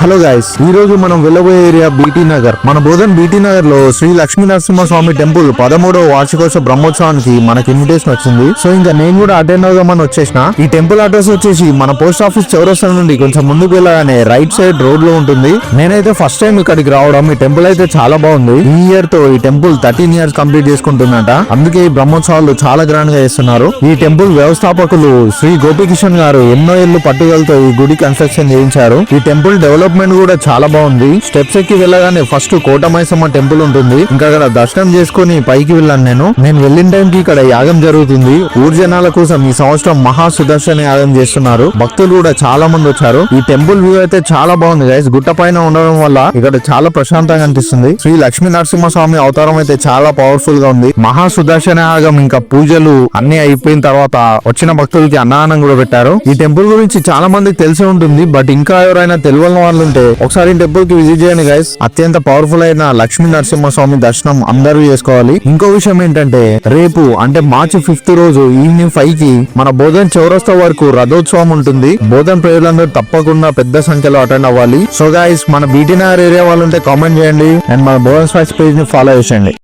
Hello guys, ఈ రోజు మనం వెళ్ళబోయే ఏరియా బీటీ నగర్. మన బోధన్ బీటీ నగర్ లో శ్రీ లక్ష్మీ నరసింహస్వామి టెంపుల్ 13వ వార్షికోత్సవ బ్రహ్మోత్సవానికి మనకి ఇన్విటేషన్ వచ్చింది. సో ఇంకా నేను కూడా అటెండ్ అవుదామని వచ్చేసిన. ఈ టెంపుల్ అడ్రస్ వచ్చేసి మన పోస్ట్ ఆఫీస్ చౌరస్తా నుండి కొంచెం ముందుకు వెళ్ళగానే రైట్ సైడ్ రోడ్ లో ఉంటుంది. నేనైతే ఫస్ట్ టైం ఇక్కడికి రావడం. ఈ టెంపుల్ అయితే చాలా బాగుంది. ఈ ఇయర్ తో ఈ టెంపుల్ 13 years కంప్లీట్ చేసుకుంటుందంట. అందుకే ఈ బ్రహ్మోత్సవాలు చాలా గ్రాండ్ గా చేస్తున్నారు. ఈ టెంపుల్ వ్యవస్థాపకులు శ్రీ గోపికిషన్ గారు ఎన్నో ఏళ్లు పట్టుదలతో ఈ గుడి కన్స్ట్రక్షన్ చేయించారు. ఈ టెంపుల్ డెవలప్మెంట్ కూడా చాలా బాగుంది. స్టెప్స్ ఎక్కి వెళ్ళగానే ఫస్ట్ కోటమైసమ్మ టెంపుల్ ఉంటుంది. ఇంకా అక్కడ దర్శనం చేసుకుని పైకి వెళ్ళాను. నేను వెళ్ళిన టైం కి ఇక్కడ యాగం జరుగుతుంది. ఊరు జనాల కోసం ఈ సంవత్సరం మహా సుదర్శన యాగం చేస్తున్నారు. భక్తులు కూడా చాలా మంది వచ్చారు. ఈ టెంపుల్ వ్యూ అయితే చాలా బాగుంది గైస్. గుట్ట పైన ఉండడం వల్ల ఇక్కడ చాలా ప్రశాంతంగా అనిపిస్తుంది. శ్రీ లక్ష్మీ నరసింహస్వామి అవతారం అయితే చాలా పవర్ఫుల్ గా ఉంది. మహా సుదర్శన యాగం ఇంకా పూజలు అన్ని అయిపోయిన తర్వాత వచ్చిన భక్తులకి అన్నదానం కూడా పెట్టారు. ఈ టెంపుల్ గురించి చాలా మందికి తెలిసి ఉంటుంది. బట్ ఇంకా ఎవరైనా తెలియని వాళ్ళు ఉంటే ఒకసారి టెంపుల్ కి విజిట్ చేయండి గైస్. అత్యంత పవర్ఫుల్ అయిన లక్ష్మీ నరసింహస్వామి దర్శనం అందరూ చేసుకోవాలి. ఇంకో విషయం ఏంటంటే రేపు అంటే March 5th రోజు ఈవినింగ్ 5 కి మన బోధన్ చౌరస్తా వరకు రథోత్సవం ఉంటుంది. బోధన్ ప్రజలందరూ తప్పకుండా పెద్ద సంఖ్యలో అటెండ్ అవ్వాలి. సో గైస్, మన బీటీ నగర్ ఏరియా వాళ్ళు ఉంటే కామెంట్ చేయండి అండ్ మన బోధన్ స్పైస్ పేజ్ ని ఫాలో చేయండి.